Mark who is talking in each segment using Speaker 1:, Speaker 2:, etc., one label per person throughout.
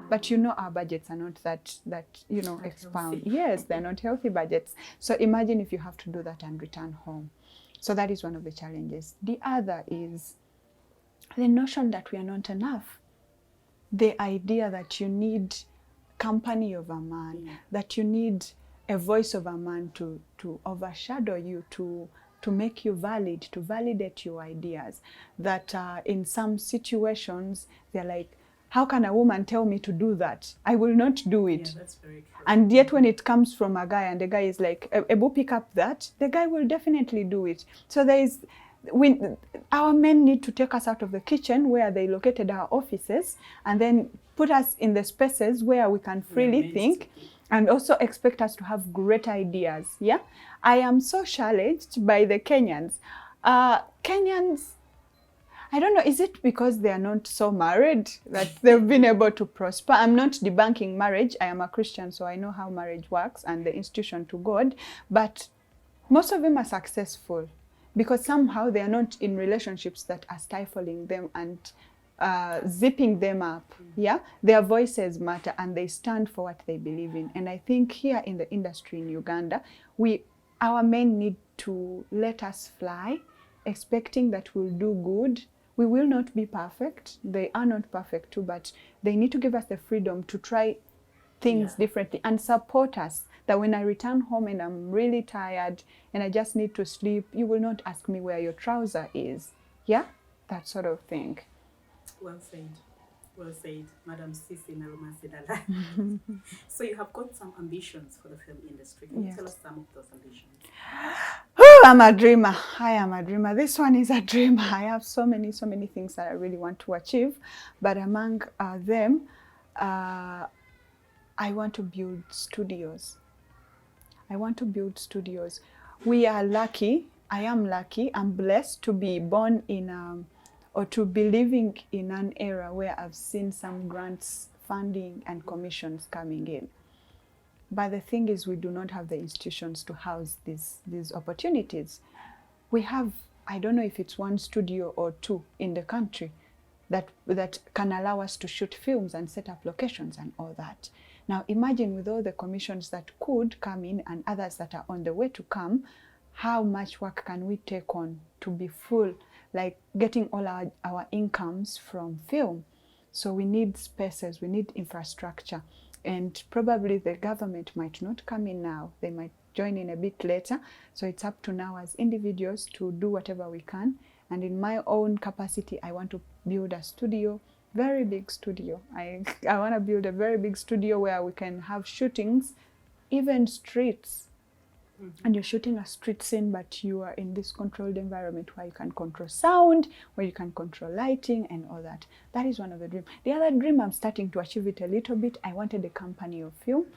Speaker 1: But you know our budgets are not that expound. Yes, they're not healthy budgets. So imagine if you have to do that and return home. So that is one of the challenges. The other is the notion that we are not enough. The idea that you need company of a man, that you need a voice of a man to overshadow you, to make you valid, to validate your ideas. That in some situations, they're like, how can a woman tell me to do that? I will not do it.
Speaker 2: Yeah, that's very true.
Speaker 1: And yet when it comes from a guy and the guy is like, Ebu, pick up that, the guy will definitely do it. So our men need to take us out of the kitchen where they located our offices and then put us in the spaces where we can freely think and also expect us to have great ideas. Yeah, I am so challenged by the Kenyans. Kenyans, I don't know, is it because they are not so married that they've been able to prosper? I'm not debunking marriage. I am a Christian, so I know how marriage works and the institution to God. But most of them are successful because somehow they are not in relationships that are stifling them and zipping them up. Yeah, their voices matter and they stand for what they believe in. And I think here in the industry in Uganda, our men need to let us fly, expecting that we'll do good. We will not be perfect. They are not perfect too, but they need to give us the freedom to try things differently and support us. That when I return home and I'm really tired and I just need to sleep, you will not ask me where your trouser is. Yeah, that sort of thing.
Speaker 2: Well said. Well said, Madam Cissy Nalumansi Lala. So you have got some ambitions for the film industry. Can you tell us some of those ambitions?
Speaker 1: Oh, I'm a dreamer. I am a dreamer. This one is a dreamer. I have so many things that I really want to achieve. But among them, I want to build studios. We are lucky. I am lucky. I'm blessed to be born in or to be living in an era where I've seen some grants, funding, and commissions coming in. But the thing is, we do not have the institutions to house these opportunities. We have, I don't know if it's one studio or two in the country that can allow us to shoot films and set up locations and all that. Now imagine with all the commissions that could come in and others that are on the way to come, how much work can we take on to be full, like getting all our incomes from film. So we need spaces, we need infrastructure. And probably the government might not come in now. They might join in a bit later. So it's up to now as individuals to do whatever we can. And in my own capacity, I want to build a studio, very big studio. I want to build a very big studio where we can have shootings, even streets. And you're shooting a street scene, but you are in this controlled environment where you can control sound, where you can control lighting and all that. That is one of the dreams. The other dream, I'm starting to achieve it a little bit. I wanted a company of film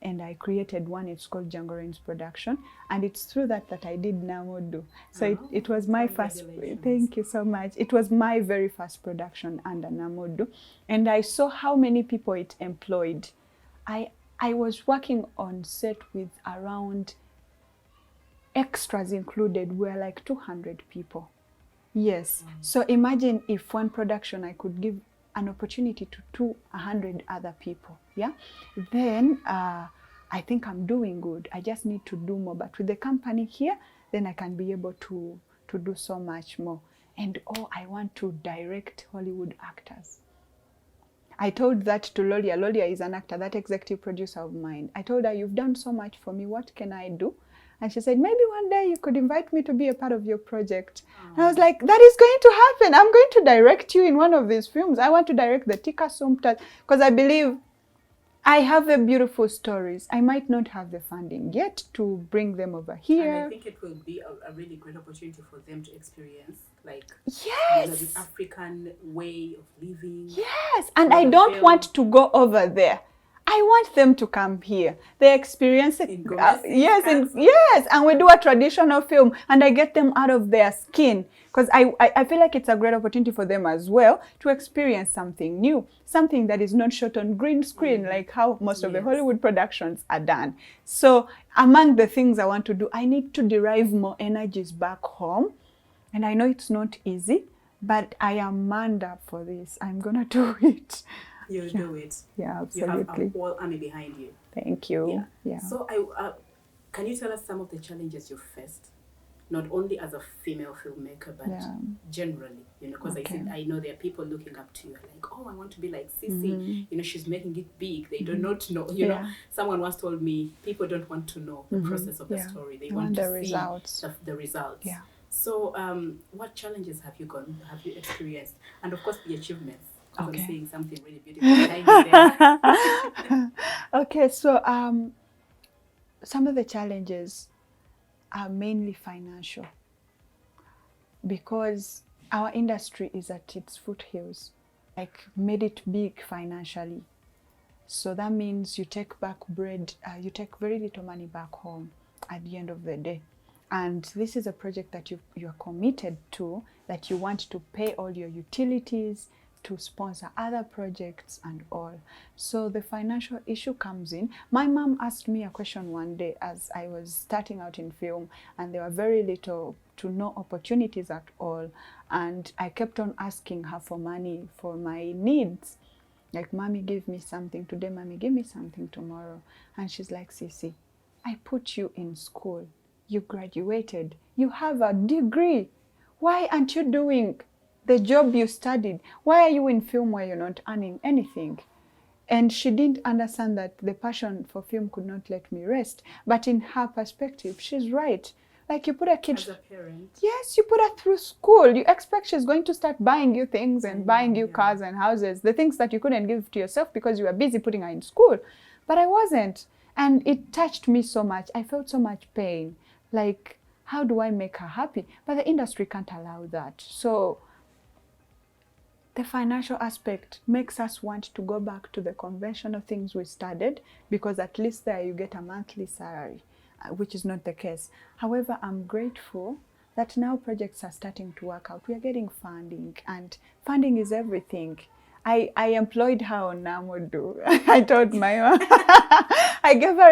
Speaker 1: and I created one. It's called Jungle Rains Production. And it's through that I did Namuddu. So it was my first, thank you so much. It was my very first production under Namuddu. And I saw how many people it employed. I was working on set with around, extras included, were like 200 people. Yes. So imagine if one production I could give an opportunity to 200 other people. Yeah. Then I think I'm doing good. I just need to do more. But with the company here, then I can be able to do so much more. And I want to direct Hollywood actors. I told that to Lolia. Lolia is an actor, that executive producer of mine. I told her, you've done so much for me. What can I do? And she said, maybe one day you could invite me to be a part of your project. And I was like, that is going to happen. I'm going to direct you in one of these films. I want to direct the Tika Sumta because I believe I have the beautiful stories. I might not have the funding yet to bring them over here.
Speaker 2: And I think it will be a really great opportunity for them to experience, like, the African way of living.
Speaker 1: Yes, and I don't want to go over there. I want them to come here. They experience it. Yes, and we do a traditional film and I get them out of their skin because I feel like it's a great opportunity for them as well to experience something new, something that is not shot on green screen like how most of the Hollywood productions are done. So among the things I want to do, I need to derive more energies back home. And I know it's not easy, but I am manned up for this. I'm gonna do it.
Speaker 2: You'll do it.
Speaker 1: Yeah,
Speaker 2: You have
Speaker 1: absolutely.
Speaker 2: a whole army behind you.
Speaker 1: Thank you. Yeah.
Speaker 2: So can you tell us some of the challenges you faced, not only as a female filmmaker, but generally? You know, because I know there are people looking up to you, like, oh, I want to be like Cissy. You know, she's making it big. They do not know. You know, someone once told me people don't want to know the process of the story. They want to see the results. Yeah. So, what challenges have you experienced, and of course the achievements? I'm seeing something really beautiful behind you there.
Speaker 1: Okay, so some of the challenges are mainly financial, because our industry is at its foothills, like made it big financially. So that means you take back bread, you take very little money back home at the end of the day. And this is a project that you are committed to, that you want to pay all your utilities, to sponsor other projects and all. So the financial issue comes in. My mom asked me a question one day as I was starting out in film, and there were very little to no opportunities at all. And I kept on asking her for money for my needs. Like, mommy, give me something today, mommy, give me something tomorrow. And she's like, Cissy, I put you in school. You graduated. You have a degree. Why aren't you doing the job you studied? Why are you in film where you're not earning anything? And she didn't understand that the passion for film could not let me rest. But in her perspective, she's right. Like, you put a kid...
Speaker 2: As a parent.
Speaker 1: Yes, you put her through school. You expect she's going to start buying you things and buying you cars and houses. The things that you couldn't give to yourself because you were busy putting her in school. But I wasn't. And it touched me so much. I felt so much pain. Like, how do I make her happy? But the industry can't allow that. So the financial aspect makes us want to go back to the conventional things we studied, because at least there you get a monthly salary, which is not the case. However, I'm grateful that now projects are starting to work out. We are getting funding, and funding is everything. I employed her on Namuddu. I told my mom, I gave her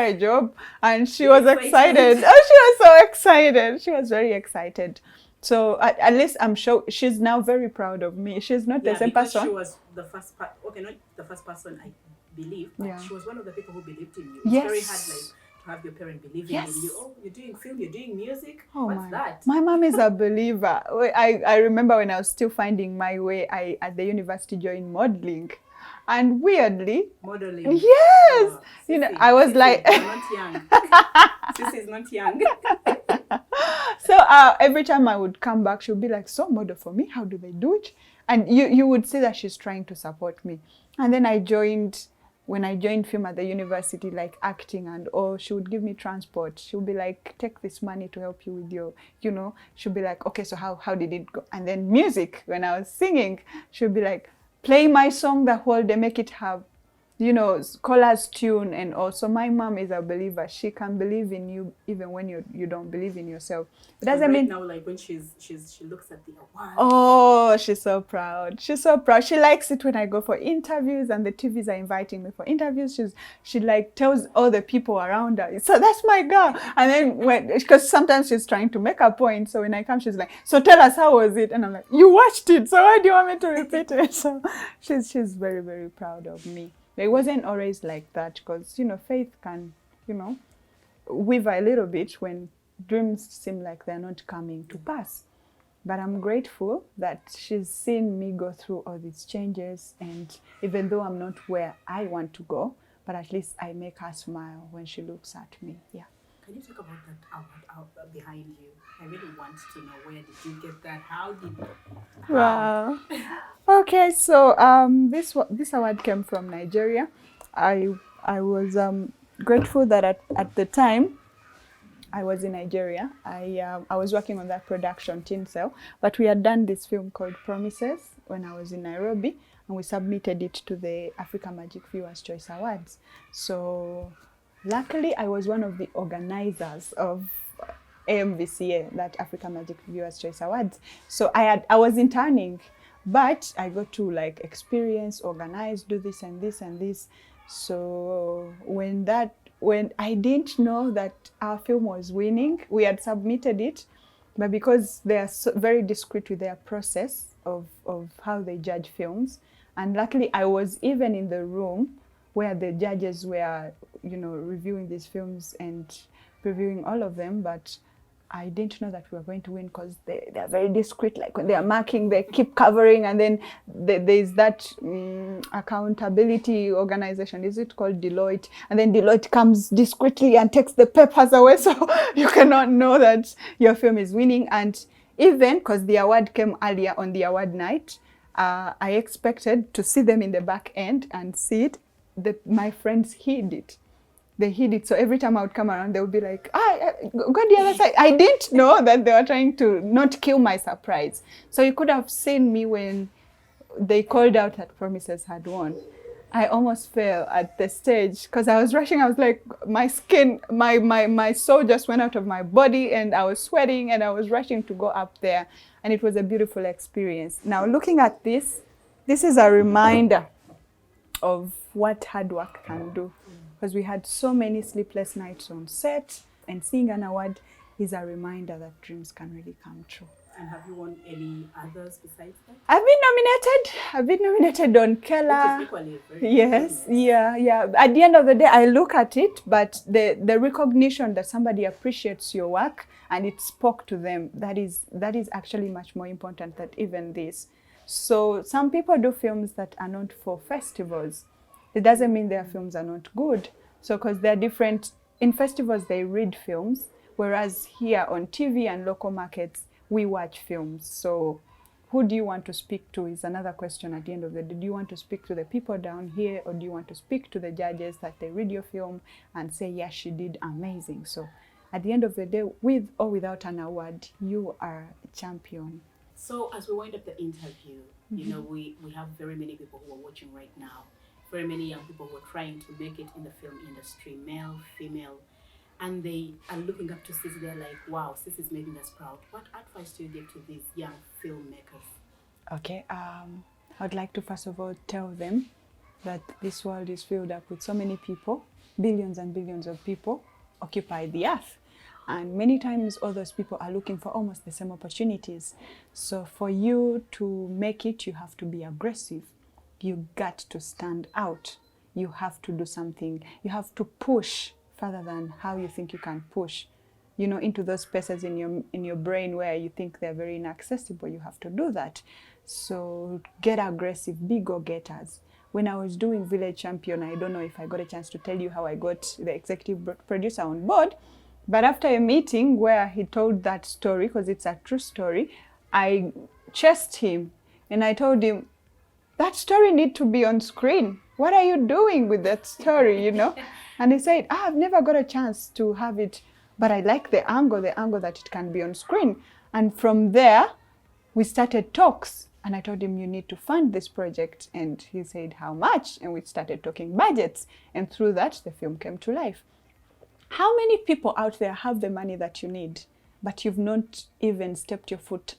Speaker 1: a job, and she was excited. Oh, she was so excited. She was very excited. So at least I'm sure she's now very proud of me. She's not the same person.
Speaker 2: She was the first not the first person, I believe, but she was one of the people who believed in you. It's very hard, like, to have your parent believing in you. Oh, you're doing film, you're doing music. What's that?
Speaker 1: My mom is a believer. I remember when I was still finding my way, I at the university joined modeling. And weirdly,
Speaker 2: modeling.
Speaker 1: Yes. You know, I was like,
Speaker 2: you're not young. Cissy is not young.
Speaker 1: So every time I would come back, she would be like, so model for me, how do they do it? And you would see that she's trying to support me. And then when I joined film at the university, like acting and all, she would give me transport. She would be like, take this money to help you with your, you know, she'd be like, okay, so how did it go? And then music, when I was singing, she would be like, play my song the whole day, make it have, you know, scholars tune. And also my mom is a believer. She can believe in you even when you don't believe in yourself. It doesn't mean
Speaker 2: now, like when she looks at the award.
Speaker 1: Oh, she's so proud. She's so proud. She likes it when I go for interviews and the TVs are inviting me for interviews. She like tells all the people around her, so that's my girl. And then because sometimes she's trying to make a point, so when I come, she's like, so tell us, how was it? And I'm like, you watched it, so why do you want me to repeat it? So she's very, very proud of me. It wasn't always like that, because, you know, faith can, you know, waver a little bit when dreams seem like they're not coming to pass. But I'm grateful that she's seen me go through all these changes, and even though I'm not where I want to go, but at least I make her smile when she looks at me. Yeah.
Speaker 2: Can you talk about that award behind you? I really want to know, where did you get that? How did you?
Speaker 1: Wow. Okay, so this award came from Nigeria. I was grateful that at the time I was in Nigeria. I was working on that production, Teen Cell, but we had done this film called Promises when I was in Nairobi, and we submitted it to the Africa Magic Viewers Choice Awards. So luckily, I was one of the organizers of AMVCA, that Africa Magic Viewers Choice Awards. So I was interning, but I got to like experience, organize, do this and this and this. So when I didn't know that our film was winning, we had submitted it, But because they are very discreet with their process of how they judge films, and luckily I was even in the room where the judges were, you know, reviewing these films and previewing all of them, but I didn't know that we were going to win because they're very discreet. Like when they are marking, they keep covering, and then there's that accountability organization. Is it called Deloitte? And then Deloitte comes discreetly and takes the papers away, so you cannot know that your film is winning. And even because the award came earlier on the award night, I expected to see them in the back end and see it. My friends hid it. They hid it. So every time I would come around, they would be like, go the other side. I didn't know that they were trying to not kill my surprise. So you could have seen me when they called out that Promises had won. I almost fell at the stage because I was rushing. I was like, my skin, my soul just went out of my body, and I was sweating, and I was rushing to go up there. And it was a beautiful experience. Now, looking at this is a reminder of what hard work can do. Because we had so many sleepless nights on set, and seeing an award is a reminder that dreams can really come true.
Speaker 2: And have you won any others besides that?
Speaker 1: I've been nominated on Keller.
Speaker 2: Which is equally very
Speaker 1: Yes, yeah. At the end of the day, I look at it, but the recognition that somebody appreciates your work and it spoke to them, that is actually much more important than even this. So some people do films that are not for festivals. It doesn't mean their films are not good. So because they're different, in festivals they read films, whereas here on TV and local markets, we watch films. So who do you want to speak to is another question at the end of the day. Do you want to speak to the people down here, or do you want to speak to the judges that they read your film and say, yes, she did amazing. So at the end of the day, with or without an award, you are a champion.
Speaker 2: So as we wind up the interview, you know, we have very many people who are watching right now. Very many young people who are trying to make it in the film industry, male, female, and they are looking up to Cissy. They're like, wow, Cissy's making us proud. What advice do you give to these young filmmakers? Okay, I would like to first of all tell them that this world is filled up with so many people, billions and billions of people occupy the earth. And many times all those people are looking for almost the same opportunities. So for you to make it, you have to be aggressive. You got to stand out. You have to do something. You have to push further than how you think you can push. You know, into those spaces in your brain where you think they're very inaccessible. You have to do that. So get aggressive, be go-getters. When I was doing Village Champion, I don't know if I got a chance to tell you how I got the executive producer on board. But after a meeting where he told that story, because it's a true story, I chased him and I told him, that story needs to be on screen. What are you doing with that story, you know? And he said, I've never got a chance to have it, but I like the angle that it can be on screen. And from there, we started talks. And I told him, you need to fund this project. And he said, how much? And we started talking budgets. And through that, the film came to life. How many people out there have the money that you need, but you've not even stepped your foot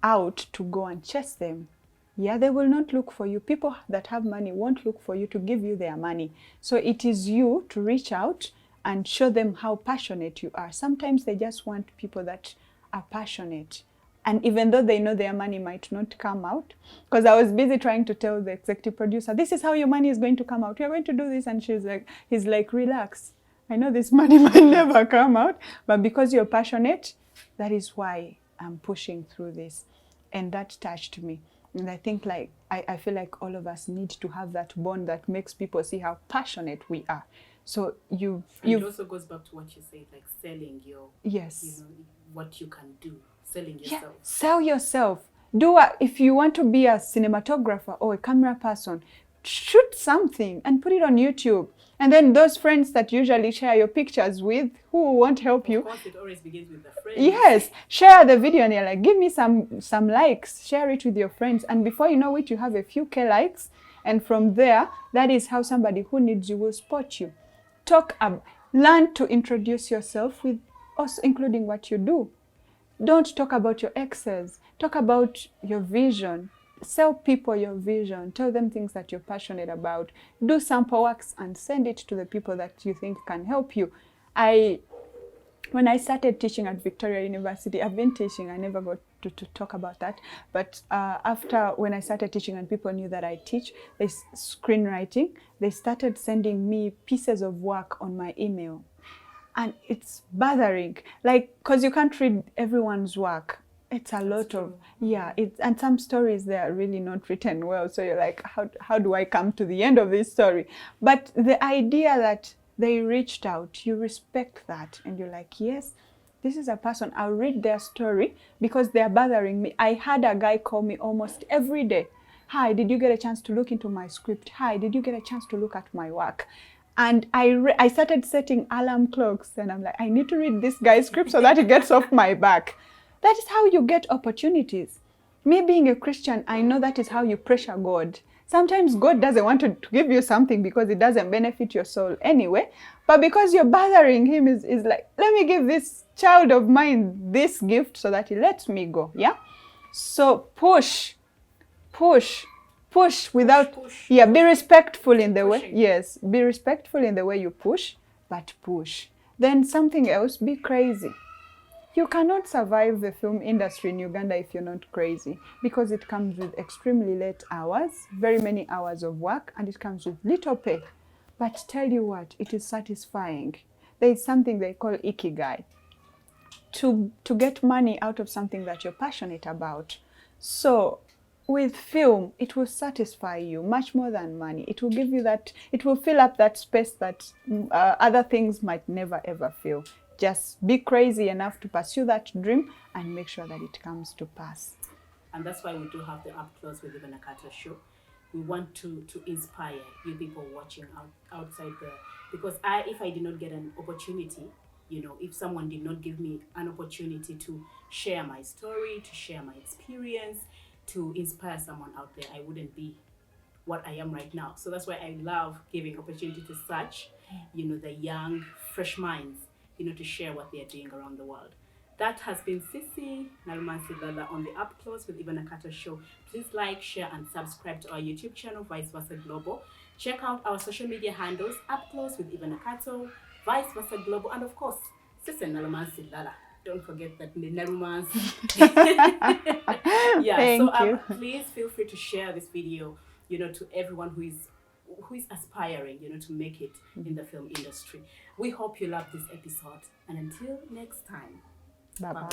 Speaker 2: out to go and chase them? Yeah, they will not look for you. People that have money won't look for you to give you their money. So it is you to reach out and show them how passionate you are. Sometimes they just want people that are passionate. And even though they know their money might not come out, because I was busy trying to tell the executive producer, this is how your money is going to come out. You're going to do this. And he's like, relax. I know this money might never come out, but because you're passionate, that is why I'm pushing through this. And that touched me. And I think I feel like all of us need to have that bond that makes people see how passionate we are. So it also goes back to what you said, like selling your, yes, you know, what you can do, selling yourself. Yeah, sell yourself. If you want to be a cinematographer or a camera person, shoot something and put it on YouTube. And then those friends that usually share your pictures with, who won't help you. Of course, it always begins with the friends. Yes, share the video and you're like, give me some likes, share it with your friends. And before you know it, you have a few K likes. And from there, that is how somebody who needs you will spot you. Learn to introduce yourself with us, including what you do. Don't talk about your exes. Talk about your vision. Sell people your vision. Tell them things that you're passionate about. Do sample works and send it to the people that you think can help you.
Speaker 1: when I started teaching at Victoria University, I've been teaching, I never got to talk about that, but after when I started teaching and people knew that I teach screenwriting, they started sending me pieces of work on my email. And it's bothering, like, because you can't read everyone's work. It's a lot of, and some stories, they are really not written well. So you're like, how do I come to the end of this story? But the idea that they reached out, you respect that. And you're like, yes, this is a person, I'll read their story because they're bothering me. I had a guy call me almost every day. Hi, did you get a chance to look into my script? Hi, did you get a chance to look at my work? And I started setting alarm clocks, and I'm like, I need to read this guy's script so that it gets off my back. That is how you get opportunities. Me being a Christian, I know that is how you pressure God. Sometimes God doesn't want to give you something because it doesn't benefit your soul anyway, but because you're bothering him is like, let me give this child of mine this gift so that he lets me go, yeah? So push without, be respectful in the way, yes, be respectful in the way you push, but push. Then something else, be crazy. You cannot survive the film industry in Uganda if you're not crazy, because it comes with extremely late hours, very many hours of work, and it comes with little pay. But tell you what, it is satisfying. There is something they call ikigai, to get money out of something that you're passionate about. So with film, it will satisfy you much more than money. It will give you that, it will fill up that space that other things might never ever fill. Just be crazy enough to pursue that dream and make sure that it comes to pass.
Speaker 2: And that's why we do have the Upclose with Eva Nakato show. We want to inspire you people watching outside there. Because if I did not get an opportunity, if someone did not give me an opportunity to share my story, to share my experience, to inspire someone out there, I wouldn't be what I am right now. So that's why I love giving opportunity to such, the young, fresh minds, to share what they are doing around the world. That has been Cissy Nalumansi Lala on the Upclose with Eva Nakato show. Please like, share, and subscribe to our YouTube channel, Vice Versa Global. Check out our social media handles, Upclose with Eva Nakato, Vice Versa Global, and of course, Cissy Nalumansi Lala. Don't forget that Nalumansi.
Speaker 1: Thank you.
Speaker 2: Please feel free to share this video, to everyone who is aspiring, to make it in the film industry. We hope you love this episode. And until next time, bye-bye.